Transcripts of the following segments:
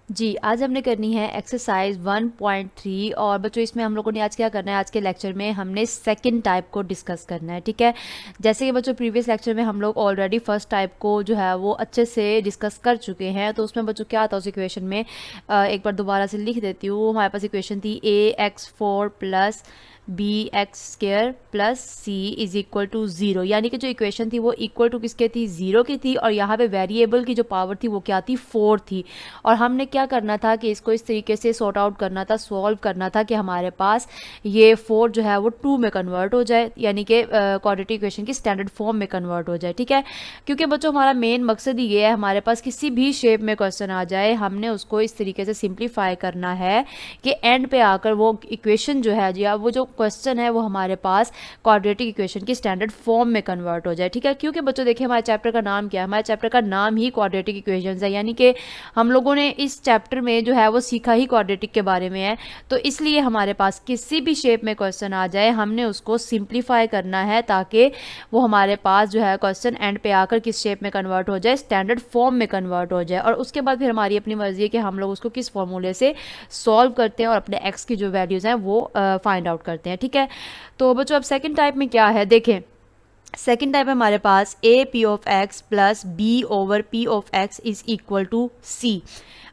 जी, आज हमने करनी है एक्सरसाइज 1.3 और बच्चों इसमें हम लोगों ने आज क्या करना है, आज के लेक्चर में हमने सेकंड टाइप को डिस्कस करना है। ठीक है, जैसे कि बच्चों प्रीवियस लेक्चर में हम लोग ऑलरेडी फर्स्ट टाइप को जो है वो अच्छे से डिस्कस कर चुके हैं। तो उसमें बच्चों क्या आता है उस इक्वेशन में, एक बार दोबारा से लिख देती हूँ। हमारे पास इक्वेशन थी ax4 plus B X square plus C is equal to 0, यानी कि जो इक्वेशन थी वो इक्वल टू किसके थी, 0 की थी। और यहाँ पे वेरिएबल की जो पावर थी वो क्या थी, 4 थी। और हमने क्या करना था कि इसको इस तरीके से सॉर्ट आउट करना था, सॉल्व करना था कि हमारे पास ये 4 जो है वो 2 में कन्वर्ट हो जाए, यानी कि क्वाड्रेटिक इक्वेशन की स्टैंडर्ड फॉर्म में कन्वर्ट हो जाए। ठीक है, क्योंकि बच्चों हमारा मेन मकसद ही ये है, हमारे पास किसी भी शेप में क्वेश्चन आ जाए हमने उसको इस तरीके से सिंप्लीफाई करना है कि एंड पे आकर वो इक्वेशन जो है, जी वो जो क्वेश्चन है वो हमारे पास क्वाड्रेटिक इक्वेशन की स्टैंडर्ड फॉर्म में कन्वर्ट हो जाए। ठीक है, क्योंकि बच्चों देखिए हमारे चैप्टर का नाम क्या है, हमारे चैप्टर का नाम ही क्वाड्रेटिक इक्वेशंस है, यानी कि हम लोगों ने इस चैप्टर में जो है वो सीखा ही क्वाड्रेटिक के बारे में है। तो इसलिए हमारे पास किसी भी शेप में क्वेश्चन आ जाए हमने उसको सिंप्लीफाई करना है ताकि वो हमारे पास जो है क्वेश्चन एंड पे आकर किस शेप में कन्वर्ट हो जाए, स्टैंडर्ड फॉर्म में कन्वर्ट हो जाए। और उसके बाद फिर हमारी अपनी मर्जी है कि हम लोग उसको किस फॉर्मूले से सॉल्व करते हैं और अपने एक्स की जो वैल्यूज़ हैं वो फाइंड आउट करते हैं। ठीक है, तो बच्चों अब सेकंड टाइप में क्या है, देखें सेकेंड टाइप है हमारे पास A P of X plus B over P of X is equal to C.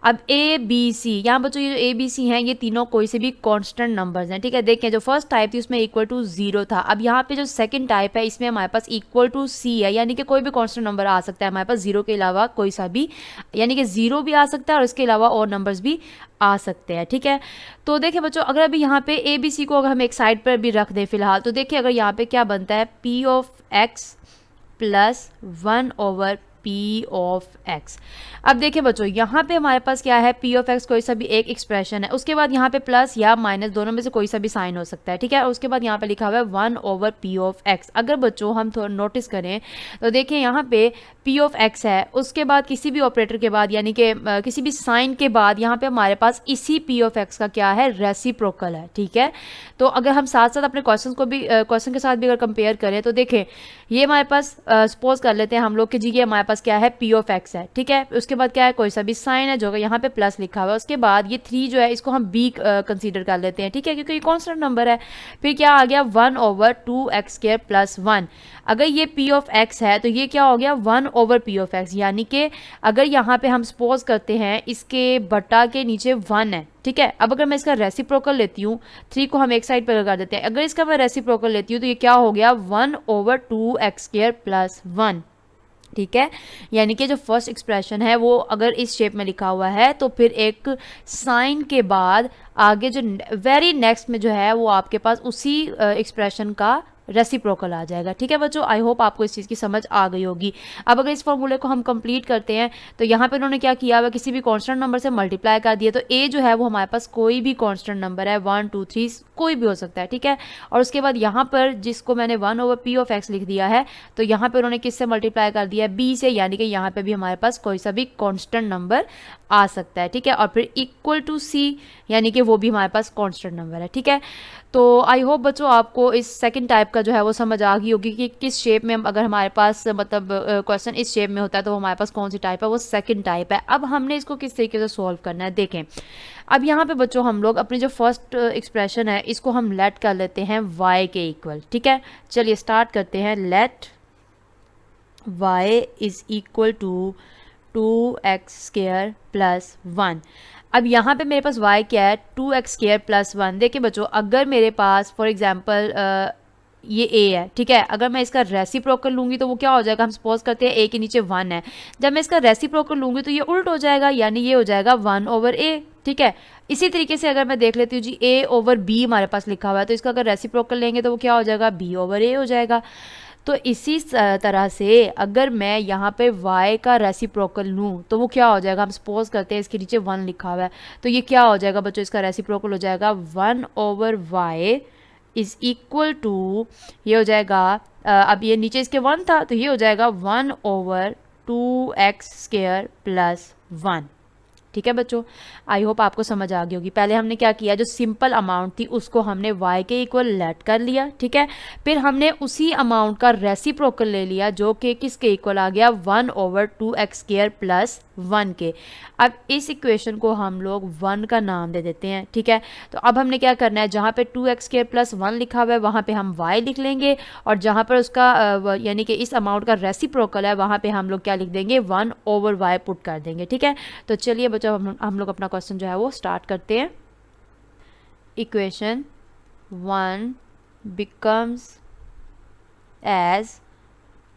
अब ए बी सी, यहाँ बच्चों ये जो ए बी सी हैं ये तीनों कोई से भी कांस्टेंट नंबर्स हैं। ठीक है, देखें जो फर्स्ट टाइप थी उसमें इक्वल टू 0 था। अब यहाँ पे जो सेकंड टाइप है इसमें हमारे पास इक्वल टू सी है, यानी कि कोई भी कांस्टेंट नंबर आ सकता है हमारे पास 0 के अलावा कोई सा भी, यानी कि 0 भी आ सकता है और इसके अलावा और नंबर्स भी आ सकते हैं। ठीक है, तो देखिए बच्चों अगर अभी यहाँ पे ए बी सी को अगर हम एक साइड पर भी रख दें फिलहाल, तो देखिए अगर यहाँ पे क्या बनता है, P of X plus 1 over P of x. अब देखिए बच्चों यहाँ पे हमारे पास क्या है, पी ऑफ एक्स कोई सा भी एक एक्सप्रेशन है, उसके बाद यहाँ पे प्लस या माइनस दोनों में से कोई सा भी साइन हो सकता है। ठीक है, और उसके बाद यहाँ पे लिखा हुआ है 1 ओवर पी ऑफ एक्स। अगर बच्चों हम थोड़ा नोटिस करें तो देखिए यहाँ पे पी ऑफ एक्स है, उसके बाद किसी भी ऑपरेटर के बाद यानी कि किसी भी साइन के बाद यहाँ पे हमारे पास इसी पी ऑफ एक्स का क्या है, रेसिप्रोकल है। ठीक है, तो अगर हम साथ साथ अपने क्वेश्चन को भी क्वेश्चन के साथ भी अगर कंपेयर करें तो देखें ये हमारे पास सपोज कर लेते हैं हम लोग कि जी ये हमारे पास क्या है, पी ऑफ एक्स है। ठीक है, उसके बाद क्या है, कोई सा भी साइन है जो कि यहाँ पे प्लस लिखा हुआ है, उसके बाद ये 3 जो है इसको हम बी कंसीडर कर लेते हैं। ठीक है, क्योंकि ये कॉन्स्टेंट नंबर है। फिर क्या आ गया, 1 ओवर 2x² प्लस 1। अगर ये पी ऑफ एक्स है तो ये क्या हो गया, 1 ओवर पी ऑफ एक्स, यानी कि अगर यहाँ पे हम सपोज करते हैं इसके बटा के नीचे 1 है। ठीक है, अब अगर मैं इसका रेसिप्रोकल लेती हूँ, 3 को हम एक साइड पर लगा देते हैं, अगर इसका मैं रेसिप्रोकल लेती हूँ तो ये क्या हो गया, 1 ओवर 2x² प्लस 1। ठीक है, यानी कि जो फर्स्ट एक्सप्रेशन है वो अगर इस शेप में लिखा हुआ है तो फिर एक साइन के बाद आगे जो वेरी नेक्स्ट में जो है वो आपके पास उसी एक्सप्रेशन का रेसिप्रोकल आ जाएगा। ठीक है बच्चों, आई होप आपको इस चीज़ की समझ आ गई होगी। अब अगर इस फॉर्मूले को हम कंप्लीट करते हैं तो यहाँ पे उन्होंने क्या किया हुआ, किसी भी कांस्टेंट नंबर से मल्टीप्लाई कर दिया, तो ए जो है वो हमारे पास कोई भी कांस्टेंट नंबर है, 1 2 3 कोई भी हो सकता है। ठीक है, और उसके बाद यहाँ पर जिसको मैंने 1 ओवर पी ऑफ एक्स लिख दिया है तो यहाँ पे उन्होंने किससे मल्टीप्लाई कर दिया है, बी से, यानी कि यहाँ पे भी हमारे पास कोई सा भी कांस्टेंट नंबर आ सकता है। ठीक है, और फिर इक्वल टू सी, यानी कि वो भी हमारे पास कांस्टेंट नंबर है। ठीक है, तो आई होप बच्चों आपको इस सेकंड टाइप का जो है वो समझ आ गई होगी कि किस शेप में अगर हमारे पास मतलब क्वेश्चन इस शेप में होता है तो हमारे पास कौन सी टाइप है, वो सेकंड टाइप है। अब हमने इसको किस तरीके से सॉल्व करना है, देखें अब यहाँ पे बच्चों हम लोग अपनी जो फर्स्ट एक्सप्रेशन है इसको हम लेट कर लेते हैं y के इक्वल। ठीक है, चलिए स्टार्ट करते हैं, let y is equal to 2x² plus 1। अब यहाँ पे मेरे पास y क्या है, 2x² प्लस 1। देखिए बच्चों अगर मेरे पास फॉर एग्जांपल ये a है, ठीक है, अगर मैं इसका रेसिप्रोकल लूँगी तो वो क्या हो जाएगा, हम सपोज करते हैं a के नीचे 1 है, जब मैं इसका रेसिप्रोकल लूँगी तो ये उल्ट हो जाएगा, यानी ये हो जाएगा 1 ओवर a। ठीक है, इसी तरीके से अगर मैं देख लेती हूँ जी a ओवर b हमारे पास लिखा हुआ है, तो इसका अगर रेसिप्रोकल लेंगे तो वो क्या हो जाएगा, b ओवर a हो जाएगा। तो इसी तरह से अगर मैं यहाँ पे y का रेसिप्रोकल लूँ तो वो क्या हो जाएगा, हम सपोज करते हैं इसके नीचे 1 लिखा हुआ है, तो ये क्या हो जाएगा बच्चों, इसका रेसिप्रोकल हो जाएगा 1 over y is equal to, ये हो जाएगा अब ये नीचे इसके 1 था तो ये हो जाएगा 1 ओवर 2x² प्लस 1। ठीक है बच्चों, आई होप आपको समझ आ गई होगी। पहले हमने क्या किया, जो सिंपल अमाउंट थी उसको हमने y के इक्वल लेट कर लिया, ठीक है। फिर हमने उसी अमाउंट का रेसिप्रोकल ले लिया जो कि किसके इक्वल आ गया, 1/2x² प्लस 1 के। अब इस इक्वेशन को हम लोग 1 का नाम दे देते हैं, ठीक है। तो अब हमने क्या करना है, जहाँ पे 2x² प्लस 1 लिखा हुआ है वहाँ पे हम y लिख लेंगे, और जहाँ पर उसका यानी कि इस अमाउंट का रेसिप्रोकल है वहाँ पे हम लोग क्या लिख देंगे, 1/y पुट कर देंगे, ठीक है। तो चलिए बच्चों हम लोग अपना क्वेश्चन जो है वो स्टार्ट करते हैं। इक्वेशन 1 बिकम्स एज,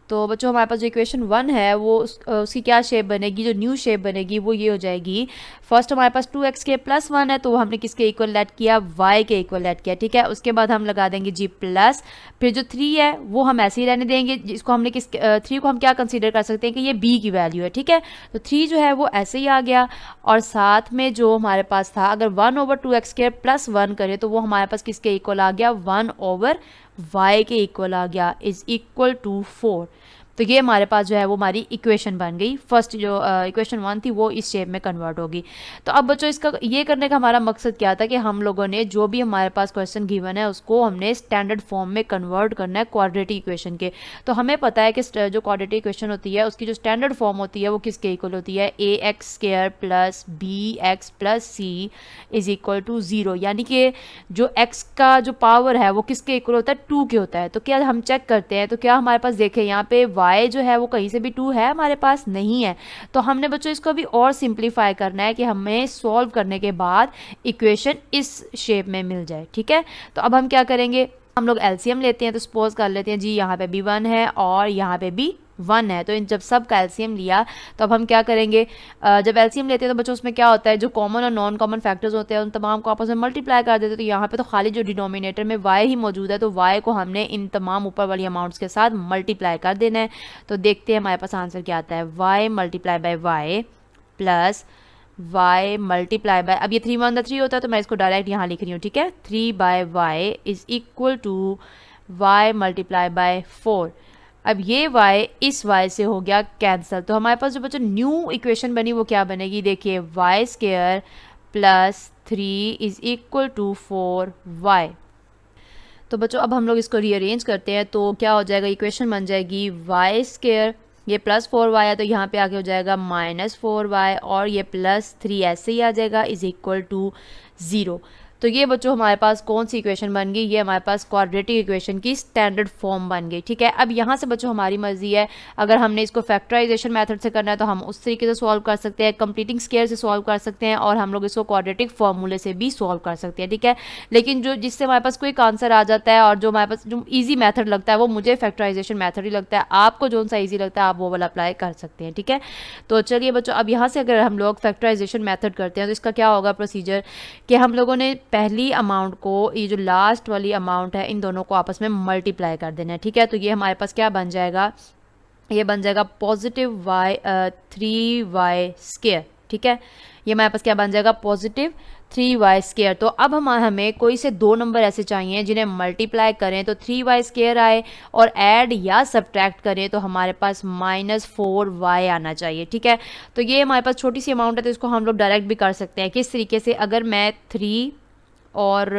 तो बच्चों हमारे पास जो इक्वेशन 1 है वो उसकी क्या शेप बनेगी, जो न्यू शेप बनेगी वो ये हो जाएगी। फर्स्ट हमारे पास 2x² प्लस 1 है तो वो हमने किसके इक्वल लेट किया, y के इक्वल लेट किया, ठीक है। उसके बाद हम लगा देंगे g प्लस, फिर जो 3 है वो हम ऐसे ही रहने देंगे, जिसको हमने 3 को हम क्या कंसीडर कर सकते हैं कि ये b की वैल्यू है, ठीक है। तो 3 जो है वो ऐसे ही आ गया, और साथ में जो हमारे पास था, अगर 1/2x² प्लस 1 करें तो वो हमारे पास किसके इक्वल आ गया, 1/y के इक्वल आ गया, इज इक्वल टू 4। तो ये हमारे पास जो है वो हमारी इक्वेशन बन गई। फर्स्ट जो इक्वेशन 1 थी वो इस शेप में कन्वर्ट होगी। तो अब बच्चों इसका ये करने का हमारा मकसद क्या था कि हम लोगों ने जो भी हमारे पास क्वेश्चन गिवन है उसको हमने स्टैंडर्ड फॉर्म में कन्वर्ट करना है क्वाड्रेटिक इक्वेशन के। तो हमें पता है कि जो क्वाड्रेटिक इक्वेशन होती है उसकी जो स्टैंडर्ड फॉर्म होती है वो किसके इक्वल होती है, ax² plus bx plus c is equal to 0, यानी कि जो x का जो पावर है वो किसके इक्वल होता है, 2 के होता है। तो क्या हम चेक करते हैं, तो क्या हमारे पास देखें यहाँ पे y जो है वो कहीं से भी 2 है, हमारे पास नहीं है। तो हमने बच्चों इसको भी और सिंप्लीफाई करना है कि हमें सॉल्व करने के बाद इक्वेशन इस शेप में मिल जाए, ठीक है। तो अब हम क्या करेंगे, हम लोग एलसीएम लेते हैं। तो सपोज कर लेते हैं जी यहाँ पे भी 1 है और यहाँ पे भी 1 है, तो इन जब सब का एलसीएम लिया तो अब हम क्या करेंगे, जब एलसीएम लेते हैं तो बच्चों उसमें क्या होता है, जो कॉमन और नॉन कॉमन फैक्टर्स होते हैं उन तमाम को आपस में मल्टीप्लाई कर देते हैं। तो यहाँ पे तो खाली जो डिनोमिनेटर में y ही मौजूद है, तो y को हमने इन तमाम ऊपर वाली अमाउंट्स के साथ मल्टीप्लाई कर देना है। तो देखते हैं हमारे पास आंसर क्या आता है, y multiply by y plus y multiply bye, अब ये 3/3 होता है तो मैं इसको डायरेक्ट यहाँ लिख रही हूँ, ठीक है। 3/y is equal to y multiply by 4। अब ये y इस y से हो गया कैंसिल, तो हमारे पास जो बच्चों न्यू इक्वेशन बनी वो क्या बनेगी, देखिए y² plus 3 is equal to 4y। तो बच्चों अब हम लोग इसको रीअरेंज करते हैं तो क्या हो जाएगा, इक्वेशन बन जाएगी y², ये प्लस 4y है तो यहाँ पे आके हो जाएगा -4y, और ये प्लस 3 ऐसे ही आ जाएगा, इज इक्वल टू 0। तो ये बच्चों हमारे पास कौन सी इक्वेशन बन गई, ये हमारे पास क्वाड्रेटिक इक्वेशन की स्टैंडर्ड फॉर्म बन गई, ठीक है। अब यहाँ से बच्चों हमारी मर्जी है, अगर हमने इसको फैक्टराइजेशन मेथड से करना है तो हम उस तरीके से सॉल्व कर सकते हैं, कंप्लीटिंग स्केयर से सॉल्व कर सकते हैं, और हम लोग इसको क्वाड्रेटिक फॉर्मूले से भी सॉल्व कर सकते हैं, ठीक है। लेकिन जो जिससे हमारे पास क्विक आंसर आ जाता है और जो हमारे पास जो ईजी मेथड लगता है वो मुझे फैक्टराइजेशन मेथड ही लगता है, आपको जो सा ईजी लगता है आप वो वाला अप्लाई कर सकते हैं, ठीक है। तो चलिए बच्चों अब यहाँ से अगर हम लोग फैक्टराइजेशन मेथड करते हैं तो इसका क्या होगा प्रोसीजर, कि हम लोगों ने पहली अमाउंट को, ये जो लास्ट वाली अमाउंट है, इन दोनों को आपस में मल्टीप्लाई कर देना है, ठीक है। तो ये हमारे पास क्या बन जाएगा, ये बन जाएगा पॉजिटिव y3y², ठीक है। ये हमारे पास क्या बन जाएगा, पॉजिटिव 3y²। तो अब हमें कोई से दो नंबर ऐसे चाहिए जिन्हें मल्टीप्लाई करें तो 3y² आए, और ऐड या सब्ट्रैक्ट करें तो हमारे पास -4y आना चाहिए, ठीक है। तो ये हमारे पास छोटी सी अमाउंट है तो इसको हम लोग डायरेक्ट भी कर सकते हैं। किस तरीके से, अगर मैं 3 और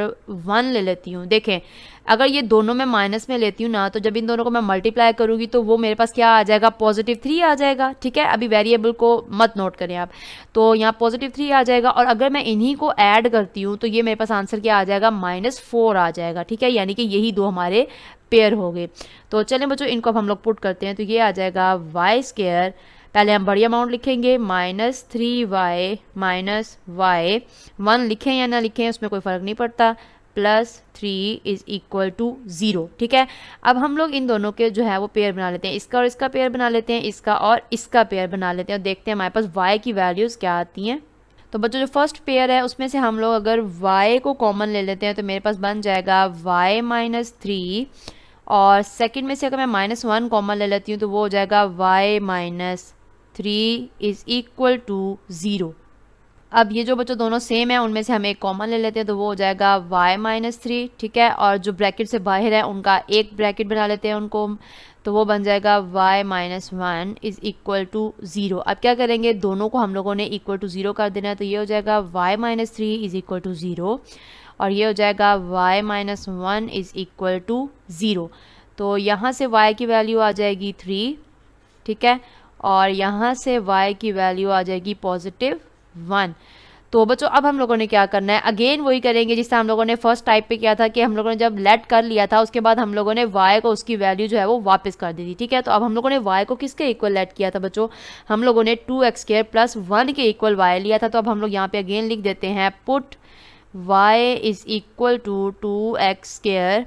1 ले लेती हूँ, देखें अगर ये दोनों मैं माइनस में लेती हूँ ना, तो जब इन दोनों को मैं मल्टीप्लाई करूँगी तो वो मेरे पास क्या आ जाएगा, +3 आ जाएगा, ठीक है। अभी वेरिएबल को मत नोट करें आप, तो यहाँ +3 आ जाएगा, और अगर मैं इन्हीं को ऐड करती हूँ तो ये मेरे पास आंसर क्या आ जाएगा, -4 आ जाएगा, ठीक है। यानी कि यही दो हमारे पेयर हो गए। तो चलें बच्चों इनको अब हम लोग पुट करते हैं, तो ये आ जाएगा y², पहले हम बड़ी अमाउंट लिखेंगे -3y -y, 1 लिखें या ना लिखें उसमें कोई फ़र्क नहीं पड़ता, +3 इज इक्वल टू 0, ठीक है। अब हम लोग इन दोनों के जो है वो पेयर बना लेते हैं, इसका और इसका पेयर बना लेते हैं, इसका और इसका पेयर बना लेते हैं, और देखते हैं हमारे पास y की वैल्यूज़ क्या आती हैं। तो बच्चों जो फर्स्ट पेयर है उसमें से हम लोग अगर y को कॉमन ले लेते हैं तो मेरे पास बन जाएगा y -3, और सेकंड में से अगर मैं -1 कॉमन ले लेती हूँ तो वो हो जाएगा y -3 इज इक्वल टू 0। अब ये जो बच्चों दोनों सेम है उनमें से हम एक कॉमन ले लेते हैं, तो वो हो जाएगा y-3, ठीक है। और जो ब्रैकेट से बाहर है उनका एक ब्रैकेट बना लेते हैं उनको, तो वो बन जाएगा y-1 इज़ इक्वल टू 0। अब क्या करेंगे, दोनों को हम लोगों ने इक्वल टू 0 कर देना है, तो ये हो जाएगा y-3 इज़ इक्वल टू 0 और ये हो जाएगा y-1 इज़ इक्वल टू 0। तो यहाँ से y की वैल्यू आ जाएगी 3, ठीक है, और यहाँ से y की वैल्यू आ जाएगी +1। तो बच्चों अब हम लोगों ने क्या करना है, अगेन वही करेंगे जिससे हम लोगों ने फर्स्ट टाइप पे किया था कि हम लोगों ने जब लेट कर लिया था उसके बाद हम लोगों ने y को उसकी वैल्यू जो है वो वापस कर दी थी, ठीक है। तो अब हम लोगों ने y को किसके इक्वल लेट किया था बच्चों, हम लोगों ने 2x² + 1 के इक्वल y लिया था। तो अब हम लोग यहाँ पे अगेन लिख देते हैं put y is equal to 2x²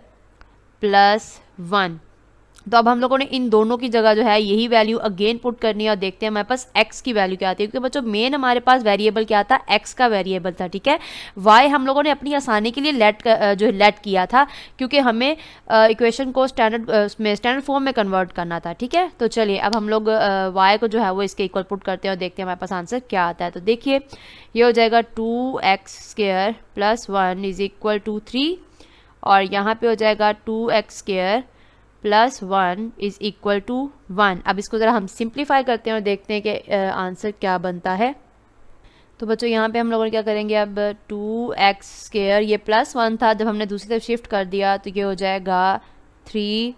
+ 1। तो अब हम लोगों ने इन दोनों की जगह जो है यही वैल्यू अगेन पुट करनी है और देखते हैं हमारे पास x की वैल्यू क्या आती है, क्योंकि बच्चों मेन हमारे पास वेरिएबल क्या था, x का वेरिएबल था, ठीक है। y हम लोगों ने अपनी आसानी के लिए लेट किया था, क्योंकि हमें इक्वेशन को स्टैंडर्ड फॉर्म में कन्वर्ट करना था, ठीक है। तो चलिए अब हम लोग y को जो है वो इसके इक्वल पुट करते हैं और देखते हैं हमारे पास आंसर क्या आता है। तो देखिए ये हो जाएगा 2x² + 1 इज़ इक्वल टू 3 और यहाँ पे हो जाएगा 2x² + 1 इज़ इक्वल टू 1। अब इसको ज़रा हम सिंप्लीफाई करते हैं और देखते हैं कि आंसर क्या बनता है। तो बच्चों यहाँ पे हम लोगों ने क्या करेंगे, अब 2x² ये +1 था, जब हमने दूसरी तरफ शिफ्ट कर दिया तो ये हो जाएगा 3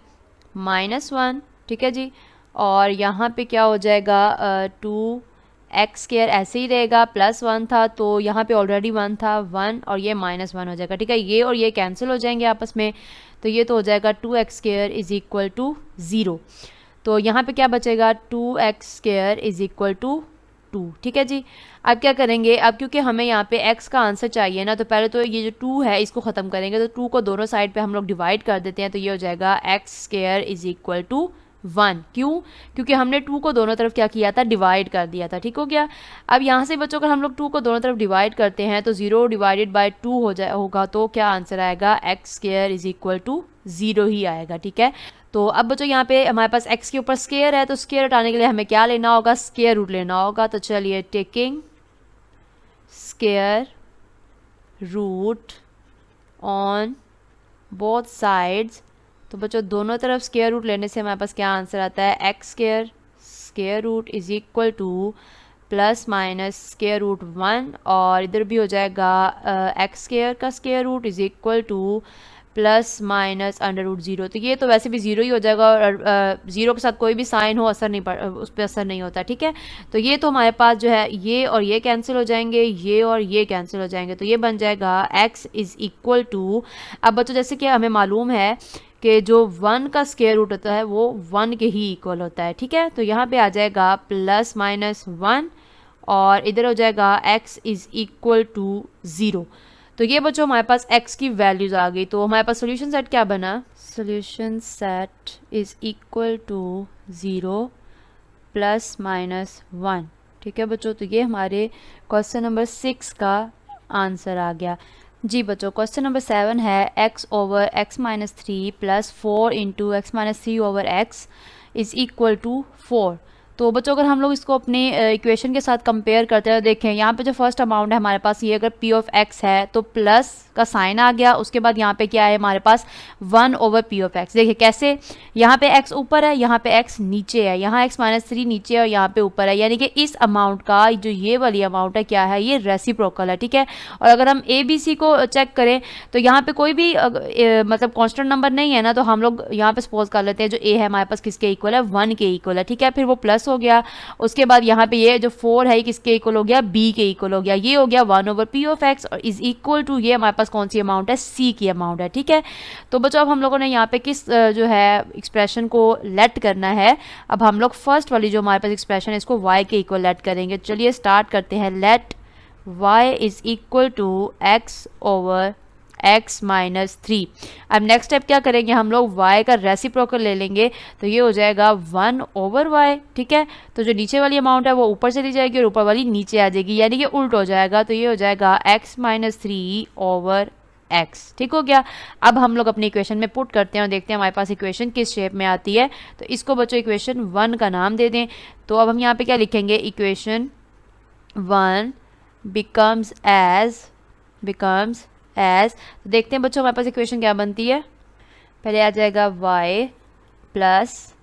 - 1, ठीक है जी। और यहाँ पे क्या हो जाएगा 2x² ऐसे ही रहेगा, +1 था तो यहाँ पे ऑलरेडी 1 था, 1 और ये -1 हो जाएगा, ठीक है। ये और ये कैंसिल हो जाएंगे आपस में, तो ये तो हो जाएगा 2x² इज़ इक्वल टू 0। तो यहाँ पे क्या बचेगा 2x² इज़ इक्वल टू 2, ठीक है जी। अब क्या करेंगे, अब क्योंकि हमें यहाँ पे x का आंसर चाहिए ना, तो पहले तो ये जो 2 है इसको ख़त्म करेंगे, तो 2 को दोनों साइड पे हम लोग डिवाइड कर देते हैं, तो ये हो जाएगा x² इज़ इक्वल टू 1। क्यों, क्योंकि हमने 2 को दोनों तरफ क्या किया था, डिवाइड कर दिया था, ठीक हो गया। अब यहाँ से बच्चों अगर हम लोग 2 को दोनों तरफ डिवाइड करते हैं तो 0 / 2 होगा, तो क्या आंसर आएगा x² इज़ इक्वल टू 0 ही आएगा, ठीक है। तो अब बच्चों यहाँ पे हमारे पास x के ऊपर स्क्वायर है, तो स्क्वायर हटाने के लिए हमें क्या लेना होगा, स्क्वायर रूट लेना होगा। तो चलिए taking square root on both sides, तो बच्चों दोनों तरफ स्क्वायर रूट लेने से हमारे पास क्या आंसर आता है, x² square root is equal to ±√1 और इधर भी हो जाएगा x² का square root is equal to ±√0। तो ये तो वैसे भी 0 ही हो जाएगा और 0 के साथ कोई भी साइन हो असर नहीं उस पर असर नहीं होता, ठीक है। तो ये तो हमारे पास जो है ये और ये कैंसिल हो जाएंगे, ये और ये कैंसिल हो जाएंगे, तो ये बन जाएगा x इज़ इक्वल टू, अब बच्चों जैसे कि हमें मालूम है कि जो 1 का स्क्वायर रूट होता है वो 1 के ही इक्वल होता है, ठीक है। तो यहाँ पे आ जाएगा +-1 और इधर हो जाएगा x इज़ इक्वल टू 0। तो ये बच्चों हमारे पास x की वैल्यूज़ आ गई। तो हमारे पास सोल्यूशन सेट क्या बना, solution set is equal to 0 +-1, ठीक है बच्चों। तो ये हमारे क्वेश्चन नंबर 6 का आंसर आ गया जी। बच्चों क्वेश्चन नंबर 7 है x/(x-3) + 4 × x-3/x is equal to 4। तो बच्चों अगर हम लोग इसको अपने इक्वेशन के साथ कंपेयर करते हैं, देखें यहाँ पे जो फर्स्ट अमाउंट है हमारे पास, ये अगर p ऑफ x है तो प्लस का साइन आ गया, उसके बाद यहाँ पे क्या है हमारे पास 1/p ऑफ x। देखिए कैसे, यहाँ पे x ऊपर है, यहाँ पे x नीचे है, यहाँ x-3 नीचे है और यहाँ पे ऊपर है, यानी कि इस अमाउंट का जो ये वाली अमाउंट है क्या है, ये रेसिप्रोकल है, ठीक है। और अगर हम ABC को चेक करें तो यहाँ पे कोई भी मतलब कॉन्स्टेंट नंबर नहीं है ना, तो हम लोग यहाँ पे सपोज कर लेते हैं जो a है हमारे पास किसके इक्वल है, 1 के इक्वल है, ठीक है। फिर वो प्लस हो गया, उसके बाद यहाँ पे ये जो 4 है किसके इक्वल हो गया, b के इक्वल हो गया, ये हो गया 1/p ऑफ x और इज इक्वल टू ये हमारे पास कौन सी अमाउंट है, c की अमाउंट है, ठीक है। तो बच्चों अब हम लोगों ने यहाँ पे किस जो है एक्सप्रेशन को लेट करना है, अब हम लोग फर्स्ट वाली जो हमारे पास एक्सप्रेशन है इसको y के इक्वल लेट करेंगे। चलिए स्टार्ट करते हैं, let y is equal to x/(x-3). अब नेक्स्ट स्टेप क्या करेंगे, हम लोग y का रेसिप्रोकल ले लेंगे, तो ये हो जाएगा 1/y, ठीक है। तो जो नीचे वाली अमाउंट है वो ऊपर चली जाएगी और ऊपर वाली नीचे आ जाएगी, यानी कि उल्ट हो जाएगा, तो ये हो जाएगा x-3/x, ठीक हो गया। अब हम लोग अपनी इक्वेशन में पुट करते हैं और देखते हैं हमारे पास इक्वेशन किस शेप में आती है। तो इसको बच्चों इक्वेशन 1 का नाम दे दें। तो अब हम यहाँ पे क्या लिखेंगे, इक्वेशन 1 बिकम्स एज तो देखते हैं बच्चों हमारे पास इक्वेशन क्या बनती है। पहले आ जाएगा y प्लस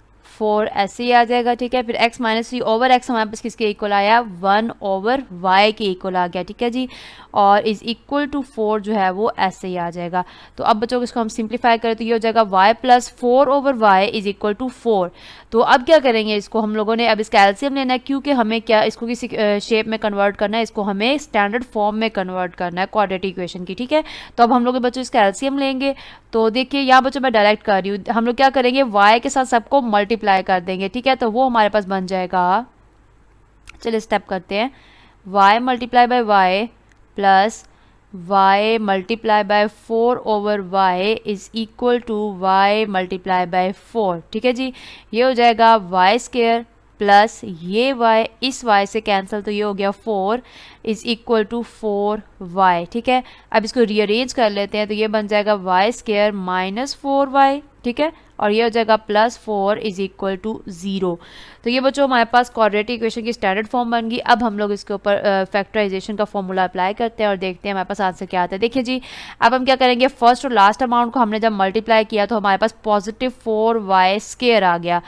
4 ऐसे ही आ जाएगा, ठीक है। फिर x माइनस 3 ओवर x हमारे पास किसके इक्वल आया, 1 ओवर y के इक्वल आ गया, ठीक है जी। और इज इक्वल टू 4 जो है वो ऐसे ही आ जाएगा। तो अब बच्चों इसको हम सिंप्लीफाई करें तो ये हो जाएगा y plus 4 over y is equal to 4। तो अब क्या करेंगे, इसको हम लोगों ने अब इसका एलसीएम लेना है, क्योंकि हमें क्या इसको किसी शेप में कन्वर्ट करना है, इसको हमें स्टैंडर्ड फॉर्म में कन्वर्ट करना है क्वाड्रेटिक इक्वेशन की, ठीक है। तो अब हम लोग बच्चों इसका एलसीएम लेंगे। तो देखिए यहाँ बच्चों मैं डायरेक्ट कर रही हूँ, हम लोग क्या करेंगे y के साथ सबको मल्टीप्लाई कर देंगे, ठीक है। तो वो हमारे पास बन जाएगा, चलिए स्टेप करते हैं, y multiply by y plus y multiply by 4 over y is equal to y multiply by 4, ठीक है जी। ये हो जाएगा y स्क्वायर प्लस ये y इस y से कैंसिल, तो ये हो गया 4 इज इक्वल टू 4y, ठीक है। अब इसको रीअरेंज कर लेते हैं, तो ये बन जाएगा y स्क्वायर माइनस 4y, ठीक है। और ये हो जाएगा प्लस 4 इज इक्वल टू 0। तो ये बच्चों हमारे पास क्वाड्रेटिक इक्वेशन की स्टैंडर्ड फॉर्म बन गई। अब हम लोग इसके ऊपर फैक्टराइजेशन का फॉर्मूला अप्लाई करते हैं और देखते हैं हमारे पास आंसर क्या आता है। देखिए जी, अब हम क्या करेंगे, फर्स्ट और लास्ट अमाउंट को हमने जब मल्टीप्लाई किया तो हमारे पास पॉजिटिव 4y स्क्वायर आ गया।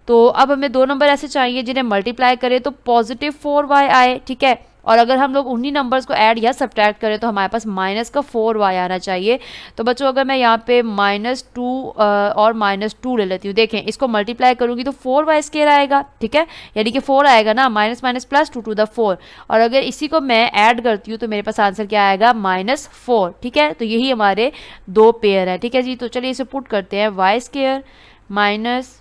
तो अब हमें दो नंबर ऐसे चाहिए जिन्हें मल्टीप्लाई करें तो पॉजिटिव 4y आए, ठीक है। और अगर हम लोग उन्हीं नंबर्स को ऐड या सब्ट्रैक्ट करें तो हमारे पास माइनस का 4y आना चाहिए। तो बच्चों अगर मैं यहाँ पे -2 और -2 ले लेती हूँ, देखें इसको मल्टीप्लाई करूँगी तो 4y स्क्वायर आएगा, ठीक है। यानी कि 4 आएगा ना, minus minus plus 2 to the 4। और अगर इसी को मैं ऐड करती हूँ तो मेरे पास आंसर क्या आएगा, -4, ठीक है। तो यही हमारे दो पेयर है, ठीक है जी। तो चलिए इसे पुट करते हैं, y square minus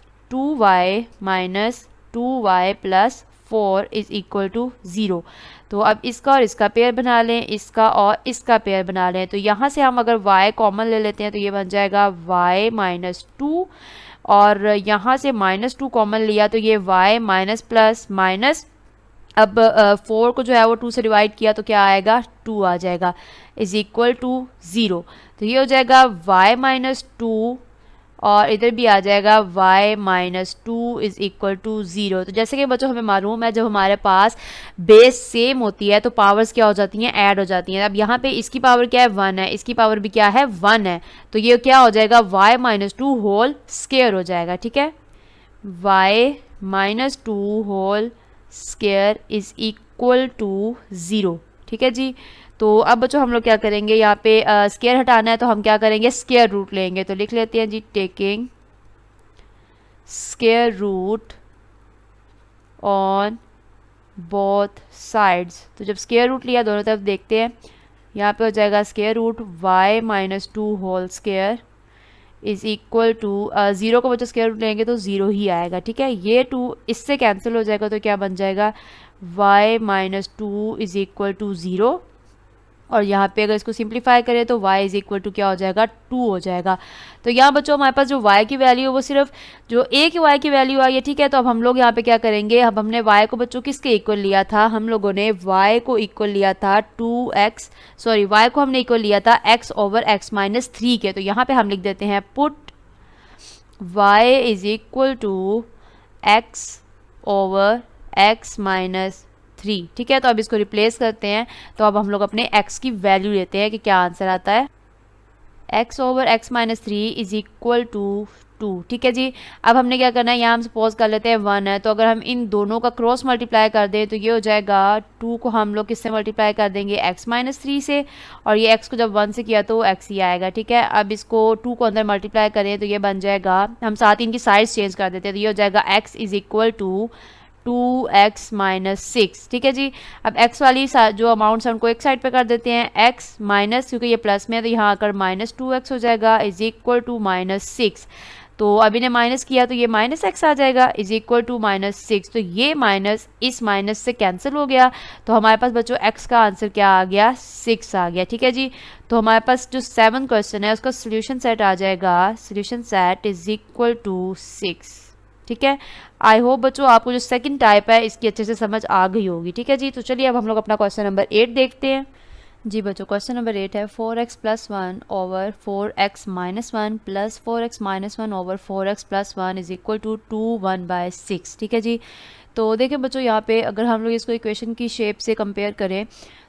2y plus 4 is equal to 0। तो अब इसका और इसका पेयर बना लें, इसका और इसका पेयर बना लें। तो यहाँ से हम अगर y कॉमन ले लेते हैं तो ये बन जाएगा y माइनस 2, और यहाँ से -2 कॉमन लिया तो ये y माइनस प्लस माइनस, अब 4 को जो है वो 2 से डिवाइड किया तो क्या आएगा, 2 आ जाएगा, इज इक्वल टू 0। तो ये हो जाएगा y माइनस 2 और इधर भी आ जाएगा y minus 2 is equal to 0। तो जैसे कि बच्चों हमें मालूम है जब हमारे पास बेस सेम होती है तो पावर्स क्या हो जाती हैं, ऐड हो जाती हैं। अब यहाँ पे इसकी पावर क्या है, 1 है, इसकी पावर भी क्या है, 1 है। तो ये क्या हो जाएगा, y माइनस 2 होल स्क्वायर हो जाएगा, ठीक है। y minus 2 whole square is equal to 0, ठीक है जी। तो अब बच्चों हम लोग क्या करेंगे, यहाँ पे स्क्वायर हटाना है तो हम क्या करेंगे, स्क्वायर रूट लेंगे। तो लिख लेते हैं जी, taking square root on both sides. तो जब स्क्वायर रूट लिया दोनों तरफ, देखते हैं यहाँ पे हो जाएगा square root y minus 2 whole square is equal to 0 को बच्चों स्क्वायर रूट लेंगे तो 0 ही आएगा, ठीक है। ये 2 इससे कैंसिल हो जाएगा तो क्या बन जाएगा, y minus 2 is equal to 0। और यहाँ पे अगर इसको सिंप्लीफाई करें तो y इज इक्वल टू क्या हो जाएगा, 2 हो जाएगा। तो यहाँ बच्चों हमारे पास जो y की वैल्यू है वो सिर्फ जो a की y की वैल्यू आई है, ठीक है। तो अब हम लोग यहाँ पे क्या करेंगे, अब हमने y को बच्चों किसके इक्वल लिया था, हम लोगों ने y को इक्वल लिया था y को हमने इक्वल लिया था x ओवर x माइनस 3 के। तो यहाँ पे हम लिख देते हैं, put y is equal to x over x minus 3, ठीक है। तो अब इसको रिप्लेस करते हैं, तो अब हम लोग अपने x की वैल्यू लेते हैं कि क्या आंसर आता है, x over x minus 3 is equal to 2, ठीक है जी। अब हमने क्या करना है, यहाँ हम सपोज कर लेते हैं 1 है, तो अगर हम इन दोनों का क्रॉस मल्टीप्लाई कर दें तो ये हो जाएगा 2 को हम लोग किससे मल्टीप्लाई कर देंगे, x माइनस 3 से, और ये x को जब 1 से किया तो x ही आएगा, ठीक है। अब इसको 2 को अंदर मल्टीप्लाई करें तो ये बन जाएगा, हम साथ ही इनकी साइड्स चेंज कर देते हैं, तो ये हो जाएगा x is equal to 2x minus 6, ठीक है जी। अब x वाली जो अमाउंट्स हैं उनको एक साइड पे कर देते हैं, x माइनस, क्योंकि ये प्लस में है तो यहाँ आकर -2x हो जाएगा इज इक्वल टू -6। तो अब इन्हें माइनस किया तो ये -x आ जाएगा इज इक्वल टू -6। तो ये माइनस इस माइनस से कैंसिल हो गया, तो हमारे पास बच्चों x का आंसर क्या आ गया, 6 आ गया, ठीक है जी। तो हमारे पास जो 7 क्वेश्चन है उसका सोल्यूशन सेट आ जाएगा, solution set is equal to 6, ठीक है। आई होप बच्चों आपको जो सेकंड टाइप है इसकी अच्छे से समझ आ गई होगी, ठीक है जी। तो चलिए अब हम लोग अपना क्वेश्चन नंबर 8 देखते हैं। जी बच्चों, क्वेश्चन नंबर 8 है 4x plus 1 over 4x minus 1 plus 4x minus 1 over 4x plus 1 is equal to 2 1/6, ठीक है जी। तो देखिए बच्चों यहाँ पे अगर हम लोग इसको इक्वेशन की शेप से कंपेयर करें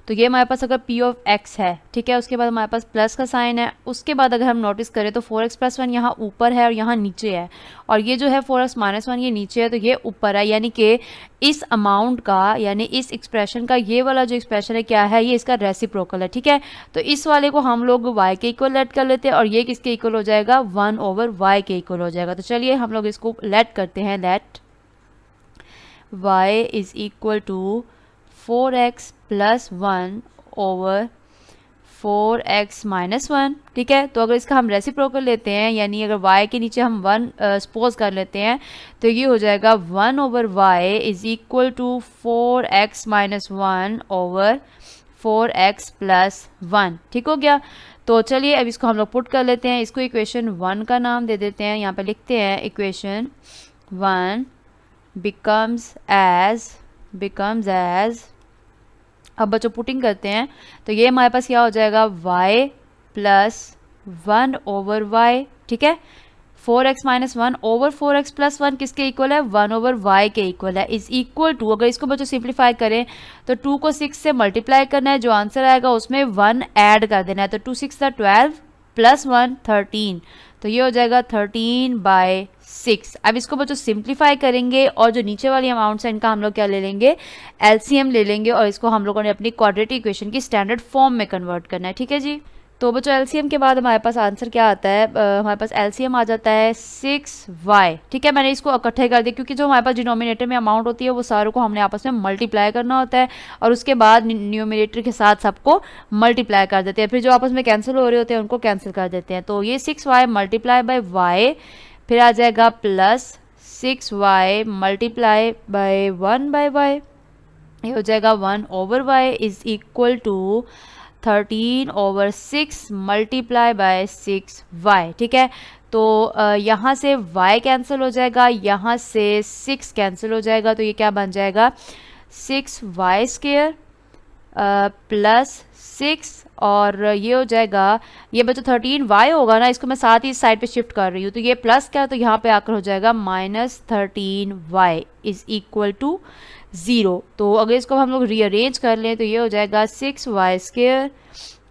तो ये हमारे पास अगर p ऑफ x है, ठीक है, उसके बाद हमारे पास प्लस का साइन है, उसके बाद अगर हम नोटिस करें तो 4x प्लस 1 यहाँ ऊपर है और यहाँ नीचे है, और ये जो है 4x माइनस 1 ये नीचे है, तो ये ऊपर है, यानी कि इस अमाउंट का, यानी इस एक्सप्रेशन का ये वाला जो एक्सप्रेशन है क्या है, ये इसका रेसिप्रोकल है, ठीक है। तो इस वाले को हम लोग y के इक्वल लेट कर लेते हैं और ये किसके इक्वल हो जाएगा, 1/y के इक्वल हो जाएगा। तो चलिए हम लोग इसको लेट करते हैं, let y is equal to 4x plus 1 over 4x minus 1, ठीक है। तो अगर इसका हम रेसिप्रोकल लेते हैं, यानी अगर y के नीचे हम 1 सपोज कर लेते हैं, तो ये हो जाएगा 1/y is equal to 4x minus 1 over 4x plus 1, ठीक हो गया। तो चलिए अब इसको हम लोग पुट कर लेते हैं, इसको इक्वेशन 1 का नाम दे देते हैं, यहाँ पे लिखते हैं इक्वेशन 1 becomes as, अब बच्चों पुटिंग करते हैं, तो ये हमारे पास क्या हो जाएगा, y प्लस 1/y, ठीक है। 4x minus 1 over 4x plus 1 किसके इक्वल है, 1/y के इक्वल है, इज इक्वल टू, अगर इसको बच्चों सिंप्लीफाई करें तो 2 को 6 से मल्टीप्लाई करना है, जो आंसर आएगा उसमें 1 ऐड कर देना है, तो 2 6 12 प्लस 1 13, तो ये हो जाएगा 13/6। अब इसको बच्चों सिंप्लीफाई करेंगे और जो नीचे वाली अमाउंट्स हैं इनका हम लोग क्या ले लेंगे, एलसीएम ले लेंगे, और इसको हम लोगों ने अपनी क्वाड्रेटिक इक्वेशन की स्टैंडर्ड फॉर्म में कन्वर्ट करना है, ठीक है जी। तो बच्चों एलसीएम के बाद हमारे पास आंसर क्या आता है, हमारे पास एलसीएम आ जाता है 6y, ठीक है। मैंने इसको इकट्ठे कर दिया क्योंकि जो हमारे पास डिनोमिनेटर में अमाउंट होती है वो सारों को हमने आपस में मल्टीप्लाई करना होता है और उसके बाद न्यूमिनेटर के साथ सबको मल्टीप्लाई कर देते हैं, फिर जो आपस में कैंसिल हो रहे होते हैं उनको कैंसिल कर देते हैं। तो ये 6y मल्टीप्लाई बाई y, फिर आ जाएगा plus 6y multiply by 1/y, ये हो जाएगा 1/y is equal to 13/6 multiply by 6y, ठीक है। तो यहाँ से y कैंसिल हो जाएगा, यहाँ से 6 कैंसिल हो जाएगा, तो ये क्या बन जाएगा 6y स्क्वायर प्लस 6, और ये हो जाएगा, ये बच्चों 13y होगा ना, इसको मैं साथ ही इस साइड पे शिफ्ट कर रही हूँ, तो ये प्लस क्या है, तो यहाँ पे आकर हो जाएगा -13y इज इक्वल टू 0। तो अगर इसको हम लोग रीअरेंज कर लें तो ये हो जाएगा 6y square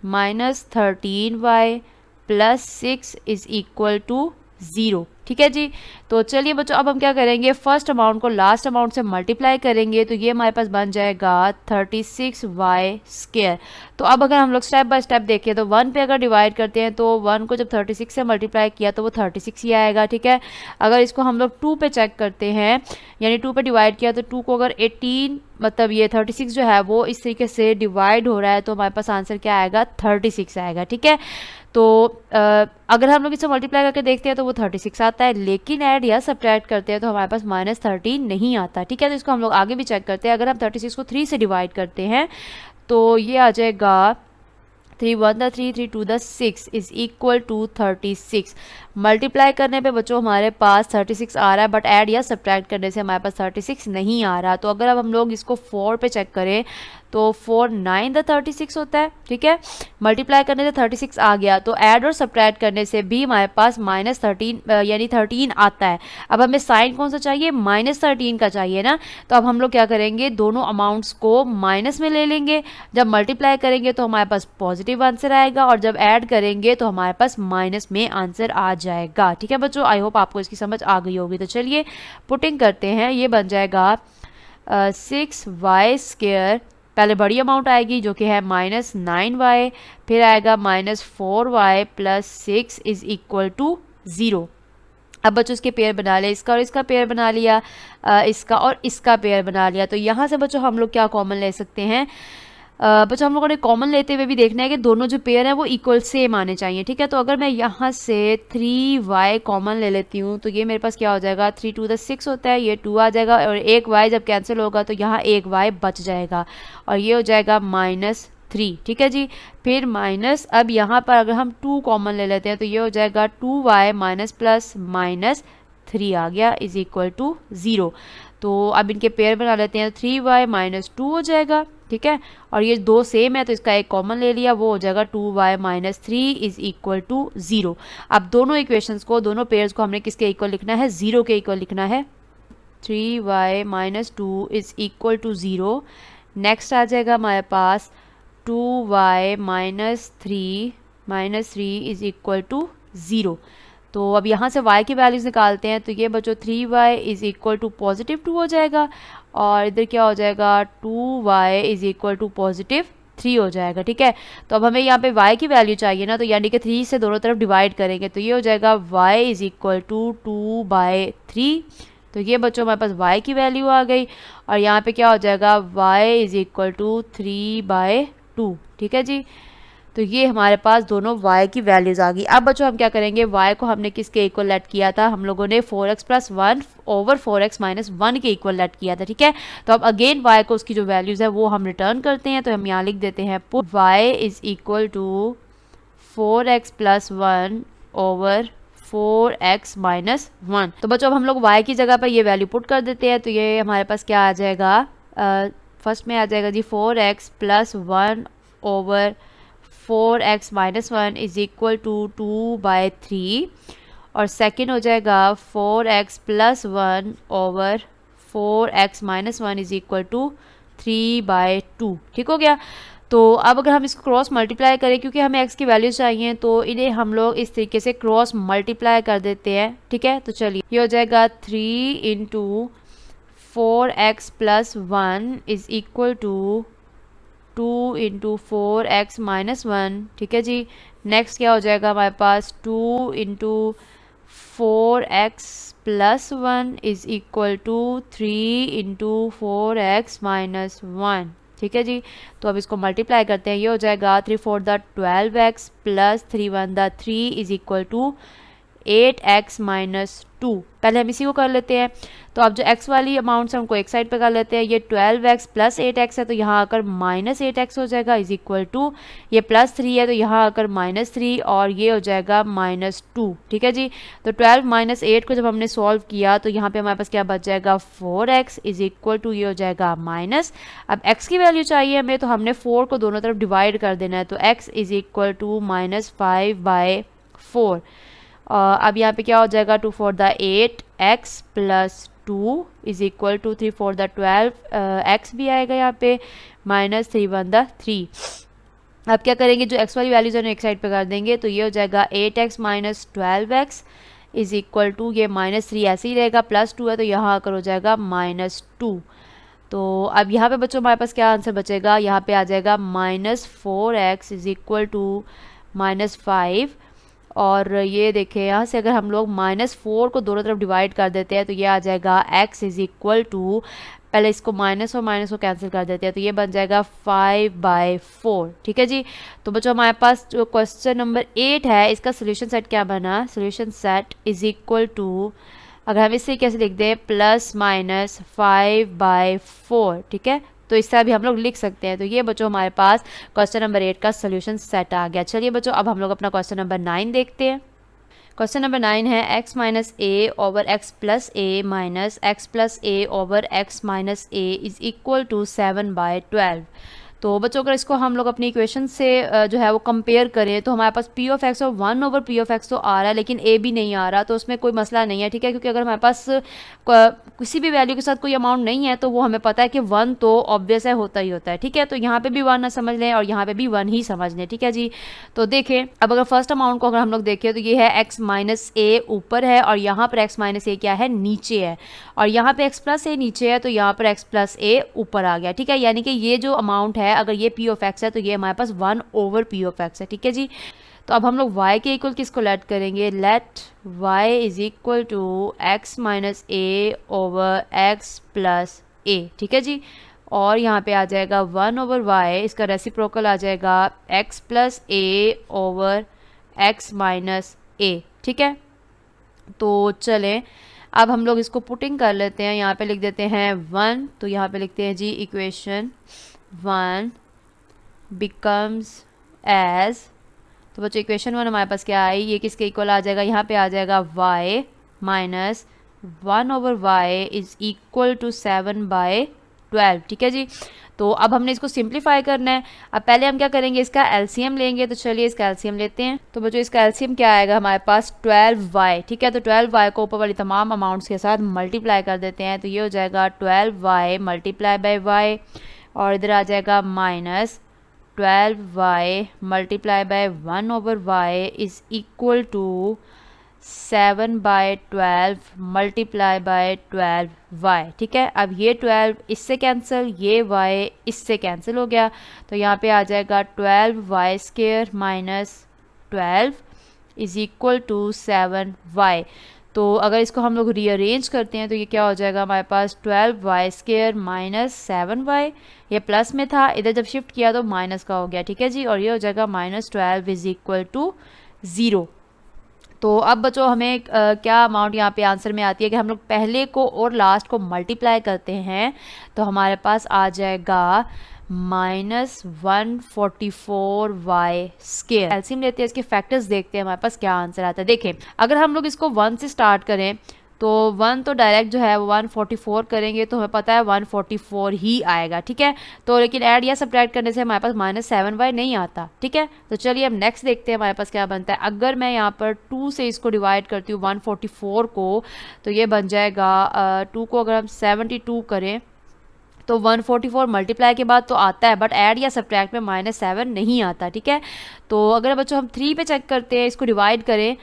minus 13y plus 6 is equal to 0, ठीक है जी। तो चलिए बच्चों अब हम क्या करेंगे, फर्स्ट अमाउंट को लास्ट अमाउंट से मल्टीप्लाई करेंगे, तो ये हमारे पास बन जाएगा 36y स्क्वायर। तो अब अगर हम लोग स्टेप बाय स्टेप देखें तो 1 पे अगर डिवाइड करते हैं तो 1 को जब 36 से मल्टीप्लाई किया तो वो 36 ही आएगा, ठीक है। अगर इसको हम लोग 2 पे चेक करते हैं, यानी 2 पे डिवाइड किया तो 2 को अगर 18, मतलब ये 36 जो है वो इस तरीके से डिवाइड हो रहा है, तो हमारे पास आंसर क्या आएगा 36 आएगा, ठीक है। तो अगर हम लोग इसे मल्टीप्लाई करके देखते हैं तो वो 36 आता है, लेकिन ऐड या सब्ट्रैक्ट करते हैं तो हमारे पास -13 नहीं आता, ठीक है। तो इसको हम लोग आगे भी चेक करते हैं, अगर हम 36 को 3 से डिवाइड करते हैं तो ये आ जाएगा 3 1 3 3 2 6 इज इक्वल टू 36। मल्टीप्लाई करने पे बच्चों हमारे पास 36 आ रहा है, बट ऐड या सब्ट्रैक्ट करने से हमारे पास 36 नहीं आ रहा। तो अगर अब हम लोग इसको 4 पे चेक करें तो 4 9 36 होता है, ठीक है। मल्टीप्लाई करने से 36 आ गया, तो ऐड और सब्ट्रैक्ट करने से भी हमारे पास -13 यानी 13 आता है। अब हमें साइन कौन सा चाहिए, -13 का चाहिए ना, तो अब हम लोग क्या करेंगे, दोनों अमाउंट्स को माइनस में ले लेंगे। जब मल्टीप्लाई करेंगे तो हमारे पास पॉजिटिव आंसर आएगा और जब ऐड करेंगे तो हमारे पास माइनस में आंसर आ जाएगा, ठीक है बच्चों। आई होप आपको इसकी समझ आ गई होगी। तो चलिए पुटिंग करते हैं, ये बन जाएगा 6y स्क्वायर, पहले बड़ी अमाउंट आएगी जो कि है -9y, फिर आएगा -4y plus 6 is equal to 0। अब बच्चों इसके पेयर बना लिया, इसका और इसका पेयर बना लिया, इसका और इसका पेयर बना लिया। तो यहाँ से बच्चों हम लोग क्या कॉमन ले सकते हैं, बच्चों हम लोगों ने कॉमन लेते हुए भी देखना है कि दोनों जो पेयर हैं वो इक्वल सेम आने चाहिए, ठीक है। तो अगर मैं यहाँ से 3y कॉमन ले लेती हूँ तो ये मेरे पास क्या हो जाएगा, 3 2 6 होता है, ये 2 आ जाएगा और एक y जब कैंसिल होगा तो यहाँ एक y बच जाएगा और ये हो जाएगा -3, ठीक है जी। फिर माइनस, अब यहाँ पर अगर हम 2 कॉमन ले लेते हैं तो ये हो जाएगा 2y माइनस प्लस -3 आ गया इज इक्वल टू 0। तो अब इनके पेयर बना लेते हैं, 3y माइनस 2 हो जाएगा, ठीक है। और ये दो सेम है तो इसका एक कॉमन ले लिया, वो हो जाएगा 2y minus 3 is equal to 0। अब दोनों इक्वेशंस को, दोनों पेयर्स को हमने किसके इक्वल लिखना है, 0 के इक्वल लिखना है। 3y minus 2 is equal to 0। Next आ जाएगा हमारे पास 2y minus three is equal to 0। तो अब यहाँ से y की वैल्यूज़ निकालते हैं, तो ये बच्चों 3y is equal to positive 2 हो जाएगा, और इधर क्या हो जाएगा 2y is equal to positive 3 हो जाएगा। ठीक है, तो अब हमें यहाँ पे y की वैल्यू चाहिए ना, तो यानी कि 3 से दोनों तरफ डिवाइड करेंगे, तो ये हो जाएगा y इज़ इक्वल टू 2/3। तो ये बच्चों हमारे पास y की वैल्यू आ गई, और यहाँ पे क्या हो जाएगा y इज़ इक्वल टू 3/2। ठीक है जी, तो ये हमारे पास दोनों y की वैल्यूज़ आ गई। अब बच्चों हम क्या करेंगे, y को हमने किसके इक्वल लेट किया था, हम लोगों ने 4x plus 1 over 4x minus 1 के इक्वल लेट किया था। ठीक है, तो अब अगेन y को उसकी जो वैल्यूज़ है वो हम रिटर्न करते हैं, तो हम यहाँ लिख देते हैं put y is equal to 4x plus 1 over 4x minus 1। तो बच्चों अब हम लोग y की जगह पर ये वैल्यू पुट कर देते हैं, तो ये हमारे पास क्या आ जाएगा, फर्स्ट में आ जाएगा जी 4x plus 1 over 4x minus 1 is equal to 2/3, और सेकेंड हो जाएगा 4x plus 1 over 4x minus 1 is equal to 3/2। ठीक हो गया। तो अब अगर हम इसको क्रॉस मल्टीप्लाई करें, क्योंकि हमें x की वैल्यूज चाहिए, तो इन्हें हम लोग इस तरीके से क्रॉस मल्टीप्लाई कर देते हैं। ठीक है, तो चलिए ये हो जाएगा 3 into 4x plus 1 is equal to 2 into 4x minus 1। ठीक है जी, नेक्स्ट क्या हो जाएगा हमारे पास 2 into 4x plus 1 is equal to 3 into 4x minus 1। ठीक है जी, तो अब इसको मल्टीप्लाई करते हैं, ये हो जाएगा 3 4 द 12x प्लस 3 1 द 3 is equal to 8x minus 2। पहले हम इसी को कर लेते हैं, तो अब जो x वाली अमाउंट है उनको एक साइड पे कर लेते हैं। ये 12x प्लस 8x है, तो यहाँ आकर माइनस 8x हो जाएगा इज इक्वल टू, ये प्लस 3 है तो यहाँ आकर माइनस 3, और ये हो जाएगा माइनस 2। ठीक है जी, तो 12 माइनस 8 को जब हमने सॉल्व किया तो यहाँ पे हमारे पास क्या बच जाएगा 4x इज इक्वल टू, ये हो जाएगा माइनस। अब x की वैल्यू चाहिए हमें, तो हमने 4 को दोनों तरफ डिवाइड कर देना है, तो x इज इक्वल टू -5/4। अब यहाँ पे क्या हो जाएगा 2 4 द 8x plus 2 is equal to 3 4 द 12 x भी आएगा यहाँ पे, माइनस 3 1 द 3। अब क्या करेंगे, जो x वाली वैल्यूज है एक साइड पे कर देंगे, तो ये हो जाएगा 8x minus 12x is equal to, ये माइनस 3 ऐसे ही रहेगा, प्लस 2 है तो यहाँ आकर हो जाएगा -2। तो अब यहाँ पे बच्चों हमारे पास क्या आंसर बचेगा, यहाँ पे आ जाएगा -4x इज इक्वल टू -5। और ये देखें यहाँ से अगर हम लोग -4 को दोनों तरफ डिवाइड कर देते हैं तो ये आ जाएगा x इज इक्वल टू, पहले इसको माइनस और माइनस को कैंसिल कर देते हैं तो ये बन जाएगा 5/4। ठीक है जी, तो बच्चों हमारे पास जो क्वेश्चन नंबर 8 है इसका सोल्यूशन सेट क्या बना, solution set is equal to, अगर हम इस तरीके से लिख दें +-5/4। ठीक है, तो इससे अभी हम लोग लिख सकते हैं। तो ये बच्चों हमारे पास क्वेश्चन नंबर 8 का सोल्यूशन सेट आ गया। चलिए बच्चों अब हम लोग अपना क्वेश्चन नंबर 9 देखते हैं। क्वेश्चन नंबर 9 है x minus A over x plus A minus x plus A over x minus A is equal to 7/12। तो बच्चों अगर इसको हम लोग अपनी इक्वेशन से जो है वो कंपेयर करें तो हमारे पास p ऑफ x और 1 ओवर p ऑफ x तो आ रहा है, लेकिन a भी नहीं आ रहा, तो उसमें कोई मसला नहीं है। ठीक है, क्योंकि अगर हमारे पास किसी भी वैल्यू के साथ कोई अमाउंट नहीं है तो वो हमें पता है कि 1 तो ऑब्वियस है, होता ही होता है। ठीक है, तो यहाँ पे भी 1 ना समझ लें और यहाँ पे भी 1 ही समझ लें। ठीक है जी, तो देखें अब अगर फर्स्ट अमाउंट को अगर हम लोग देखें तो ये है x माइनस ए ऊपर है और यहाँ पर x माइनस ए क्या है, नीचे है, और यहाँ पे x प्लस ए नीचे है तो यहाँ पर x प्लस ए ऊपर आ गया। ठीक है, यानी कि ये जो अमाउंट है अगर ये p ऑफ x है तो ये हमारे पास 1 ओवर p ऑफ x है। ठीक है जी, तो अब हम लोग y के इक्वल किसको लेट करेंगे, let y is equal to x minus A over x plus A. ठीक है जी, और यहाँ पे आ जाएगा 1 ओवर y, इसका रेसिप्रोकल आ जाएगा x plus A over x minus A. ठीक है, तो चलें अब हम लोग इसको पुटिंग कर लेते हैं, यहाँ पे लिख देते हैं 1, तो यहाँ पे लिखते हैं जी इक्वेशन 1 बिकम्स एज, तो बच्चों इक्वेशन 1 हमारे पास क्या आई, ये किसके इक्वल आ जाएगा, यहाँ पे आ जाएगा y minus 1 over y is equal to 7/12। 12, ठीक है जी। तो अब हमने इसको सिंप्लीफाई करना है। अब पहले हम क्या करेंगे, इसका एलसीएम लेंगे। तो चलिए इसका एलसीएम लेते हैं। तो बच्चों इसका एलसीएम क्या आएगा हमारे पास 12y, ठीक है। तो 12y को ऊपर वाली तमाम अमाउंट्स के साथ मल्टीप्लाई कर देते हैं। तो ये हो जाएगा 12y मल्टीप्लाई बाई y, और इधर आ जाएगा minus 12y multiply by 1/y is equal to 7/12 multiply by 12y, ठीक है। अब ये 12 इससे कैंसिल, ये y इससे कैंसिल हो गया। तो यहाँ पे आ जाएगा 12y² minus 12 is equal to 7y। तो अगर इसको हम लोग रीअरेंज करते हैं तो ये क्या हो जाएगा हमारे पास 12y² माइनस 7y, ये प्लस में था, इधर जब शिफ्ट किया तो माइनस का हो गया, ठीक है जी। और ये हो जाएगा -12 इज़ इक्वल टू 0। तो अब बच्चों हमें क्या अमाउंट यहाँ पे आंसर में आती है कि हम लोग पहले को और लास्ट को मल्टीप्लाई करते हैं तो हमारे पास आ जाएगा -144y²। एलसीएम लेते हैं, इसके फैक्टर्स देखते हैं हमारे पास क्या आंसर आता है। देखें अगर हम लोग इसको 1 से स्टार्ट करें तो 1 तो डायरेक्ट जो है वो 144 करेंगे तो हमें पता है 144 ही आएगा, ठीक है। तो लेकिन ऐड या सब्ट्रैक्ट करने से हमारे पास -7y नहीं आता, ठीक है। तो चलिए अब नेक्स्ट देखते हैं हमारे पास क्या बनता है। अगर मैं यहाँ पर 2 से इसको डिवाइड करती हूँ 144 को, तो ये बन जाएगा 2 को अगर हम 72 करें तो 144 मल्टीप्लाई के बाद तो आता है, बट ऐड या सब्ट्रैक्ट में -7 नहीं आता, ठीक है। तो अगर बच्चों हम 3 पे चेक करते हैं, इसको डिवाइड करें,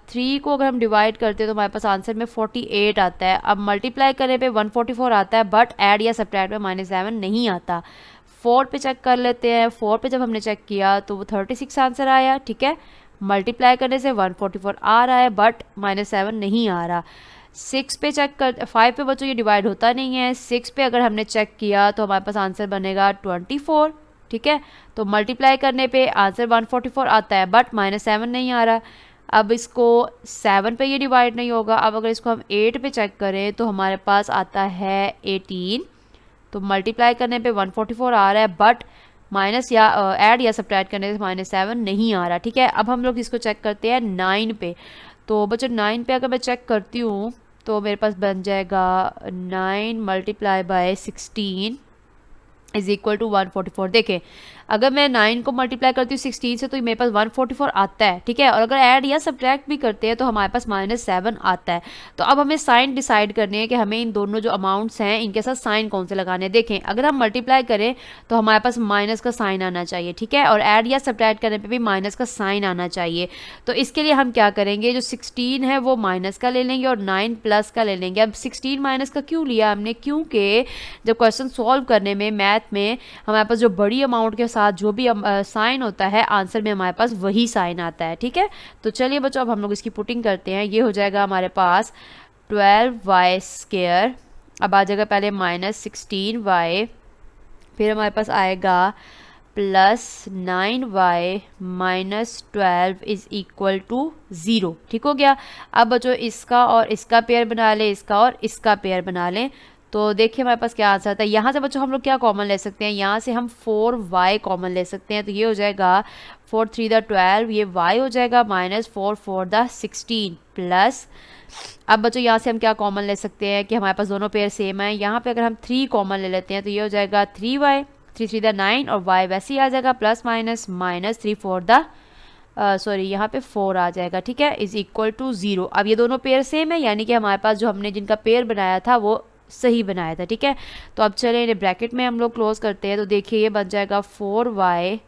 3 को अगर हम डिवाइड करते हैं तो हमारे पास आंसर में 48 आता है। अब मल्टीप्लाई करने पे 144 आता है, बट ऐड या सब्ट्रैक्ट में -7 नहीं आता। 4 पे चेक कर लेते हैं। 4 पे जब हमने चेक किया तो वो 36 आंसर आया, ठीक है। मल्टीप्लाई करने से 144 आ रहा है, बट -7 नहीं आ रहा। 6 पे चेक कर 5 पे बच्चों ये डिवाइड होता नहीं है। 6 पे अगर हमने चेक किया तो हमारे पास आंसर बनेगा 24, ठीक है। तो मल्टीप्लाई करने पे आंसर 144 आता है, बट -7 नहीं आ रहा। अब इसको 7 पे ये डिवाइड नहीं होगा। अब अगर इसको हम 8 पे चेक करें तो हमारे पास आता है 18। तो मल्टीप्लाई करने पे 144 आ रहा है, बट माइनस या ऐड या सब्ट्रैक्ट करने से -7 नहीं आ रहा, ठीक है। अब हम लोग इसको चेक करते हैं 9 पे। तो बच्चों 9 पे अगर मैं चेक करती हूँ तो मेरे पास बन जाएगा 9 multiply by 16 is equal to 144। देखें अगर मैं 9 को मल्टीप्लाई करती हूँ 16 से तो मेरे पास 144 आता है, ठीक है। और अगर ऐड या सब्ट्रैक्ट भी करते हैं तो हमारे पास -7 आता है। तो अब हमें साइन डिसाइड करने हैं कि हमें इन दोनों जो अमाउंट्स हैं इनके साथ साइन कौन से लगाने हैं। देखें अगर हम मल्टीप्लाई करें तो हमारे पास माइनस का साइन आना चाहिए, ठीक है। और ऐड या सब्ट्रैक्ट करने पर भी माइनस का साइन आना चाहिए। तो इसके लिए हम क्या करेंगे, जो 16 है वो माइनस का ले लेंगे और 9 प्लस का ले लेंगे। अब 16 माइनस का क्यों लिया हमने, क्योंकि जब क्वेश्चन सॉल्व करने में मैथ में हमारे पास जो बड़ी अमाउंट के साथ जो भी साइन होता है आंसर में हमारे पास वही साइन आता है, ठीक है। तो चलिए बच्चों अब हम लोग इसकी पुटिंग करते हैं। ये हो जाएगा हमारे पास 12y²। अब आ जाएगा पहले -16y, फिर हमारे पास आएगा +9y minus 12 is equal to 0, ठीक हो गया। अब बच्चों इसका और इसका पेयर बना लें, इसका और इसका पेयर बना लें। तो देखिए हमारे पास क्या आंसर आता है। यहाँ से बच्चों हम लोग क्या कॉमन ले सकते हैं, यहाँ से हम 4y कॉमन ले सकते हैं। तो ये हो जाएगा 4 3 × 12, ये y हो जाएगा -4 4 × 16 प्लस। अब बच्चों यहाँ से हम क्या कॉमन ले सकते हैं कि हमारे पास दोनों पेयर सेम है। यहाँ पे अगर हम 3 कॉमन ले लेते हैं तो ये हो जाएगा 3y, 3 3 × 9 और y वैसे ही आ जाएगा प्लस माइनस -3 4 सॉरी यहाँ पे 4 आ जाएगा, ठीक है, इज इक्वल टू 0। अब ये दोनों पेयर सेम है, यानी कि हमारे पास जो हमने जिनका पेयर बनाया था वो सही बनाया था, ठीक है। तो अब चले इन्हें ब्रैकेट में हम लोग क्लोज करते हैं। तो देखिए ये बन जाएगा 4y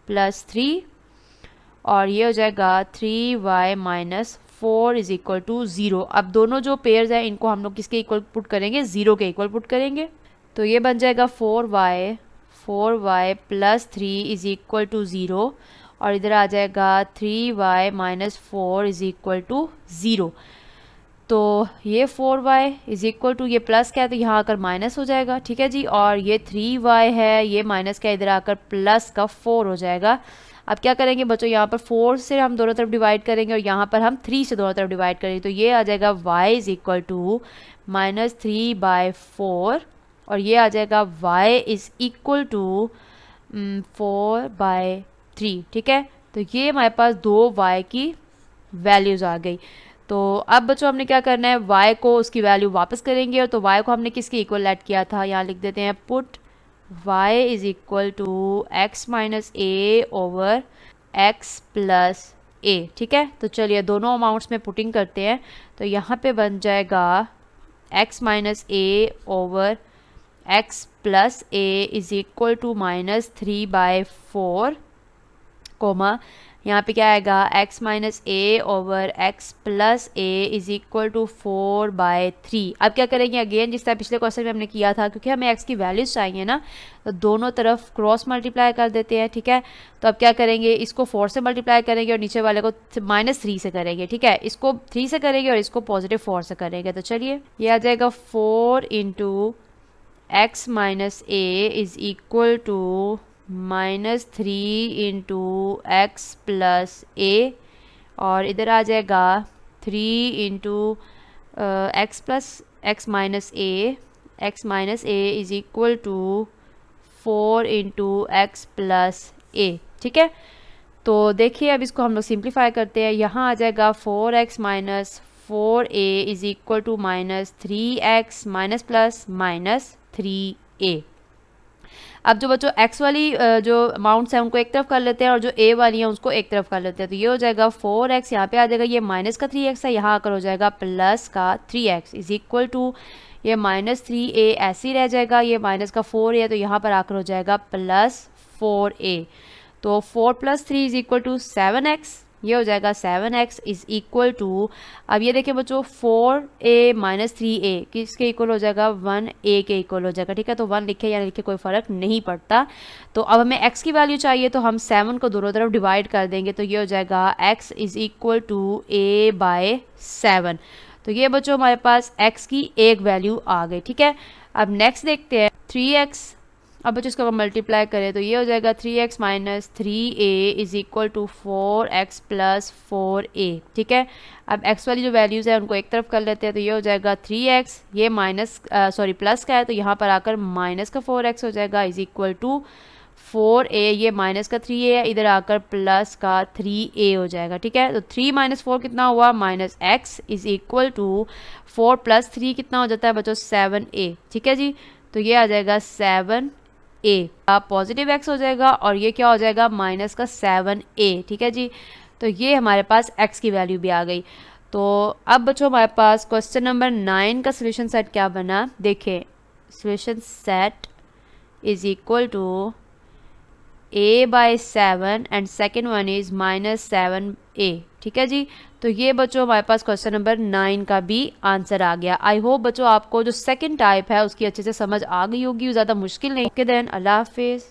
+ 3 और ये हो जाएगा 3y - 4 इज इक्वल टू 0। अब दोनों जो पेयर्स हैं इनको हम लोग किसके इक्वल पुट करेंगे, 0 के इक्वल पुट करेंगे। तो ये बन जाएगा 4y + 3 इज इक्वल टू 0 और इधर आ जाएगा 3y - 4 इज इक्वल टू 0। तो ये 4y इज इक्वल टू ये प्लस क्या है तो यहाँ आकर माइनस हो जाएगा, ठीक है जी। और ये 3y है, ये माइनस का इधर आकर प्लस का 4 हो जाएगा। अब क्या करेंगे बच्चों, यहाँ पर 4 से हम दोनों तरफ डिवाइड करेंगे और यहाँ पर हम 3 से दोनों तरफ डिवाइड करेंगे। तो ये आ जाएगा y इज इक्वल टू -3/4 और ये आ जाएगा y इज इक्वल टू 4/3, ठीक है। तो ये हमारे पास 2 y की वैल्यूज़ आ गई। तो अब बच्चों हमने क्या करना है, y को उसकी वैल्यू वापस करेंगे, और तो y को हमने किसके इक्वल लेट किया था, यहाँ लिख देते हैं put y is equal to X minus A over X plus A. ठीक है, तो चलिए दोनों अमाउंट्स में पुटिंग करते हैं। तो यहाँ पे बन जाएगा x minus A over x plus A is equal to -3/4 comma, यहाँ पे क्या आएगा x minus A over x plus A is equal to 4/3। अब क्या करेंगे, अगेन जिस तरह पिछले क्वेश्चन में हमने किया था, क्योंकि हमें x की वैल्यूज चाहिए ना, तो दोनों तरफ क्रॉस मल्टीप्लाई कर देते हैं। ठीक है, तो अब क्या करेंगे, इसको 4 से मल्टीप्लाई करेंगे और नीचे वाले को -3 से करेंगे। ठीक है, इसको 3 से करेंगे और इसको +4 से करेंगे। तो चलिए ये आ जाएगा 4 into X minus A is equal to -3 into X plus A, और इधर आ जाएगा 3 into X plus X minus A is equal to 4 into X plus A. ठीक है, तो देखिए अब इसको हम लोग सिंप्लीफाई करते हैं। यहाँ आ जाएगा 4x minus 4a is equal to -3x minus plus -3a। अब जो बच्चों x वाली जो अमाउंट्स हैं उनको एक तरफ कर लेते हैं, और जो a वाली हैं उसको एक तरफ कर लेते हैं। तो ये हो जाएगा 4x, यहाँ पे आ जाएगा, ये माइनस का 3x है, यहाँ आकर हो जाएगा प्लस का 3x इज इक्वल टू ये -3a ऐसे ही रह जाएगा, ये माइनस का 4a है तो यहाँ पर आकर हो जाएगा +4a। तो 4 + 3 इज इक्वल टू 7x, ये हो जाएगा 7x इज इक्वल टू, अब ये देखिए बच्चों 4a माइनस 3a किसके इक्वल हो जाएगा, 1a के इक्वल हो जाएगा। ठीक है, तो 1 लिखे या लिखे कोई फ़र्क नहीं पड़ता। तो अब हमें x की वैल्यू चाहिए, तो हम 7 को दोनों तरफ डिवाइड कर देंगे, तो ये हो जाएगा x is equal to a/7। तो ये बच्चों हमारे पास x की एक वैल्यू आ गई। ठीक है, अब नेक्स्ट देखते हैं 3x। अब बच्चों इसको हम मल्टीप्लाई करें तो ये हो जाएगा 3x minus 3a is equal to 4x plus 4a। ठीक है, अब x वाली जो वैल्यूज़ है उनको एक तरफ कर लेते हैं, तो ये हो जाएगा 3x, ये प्लस का है तो यहाँ पर आकर माइनस का 4x हो जाएगा इज इक्वल टू 4a, ये माइनस का 3a है, इधर आकर प्लस का 3a हो जाएगा। ठीक है, तो 3 - 4 कितना हुआ, -x इज इक्वल टू 4 + 3 कितना हो जाता है बच्चों, 7a। ठीक है जी, तो ये आ जाएगा 7a, पॉजिटिव x हो जाएगा, और ये क्या हो जाएगा, माइनस का 7a। ठीक है जी, तो ये हमारे पास x की वैल्यू भी आ गई। तो अब बच्चों हमारे पास क्वेश्चन नंबर 9 का सोल्यूशन सेट क्या बना, देखें। Solution set is equal to a/7 and second one is -7a। ठीक है जी, तो ये बच्चों हमारे पास क्वेश्चन नंबर 9 का भी आंसर आ गया। आई होप बच्चों आपको जो सेकंड टाइप है उसकी अच्छे से समझ आ गई होगी, ज़्यादा मुश्किल नहीं। ओके देन, अल्लाह हाफिज़।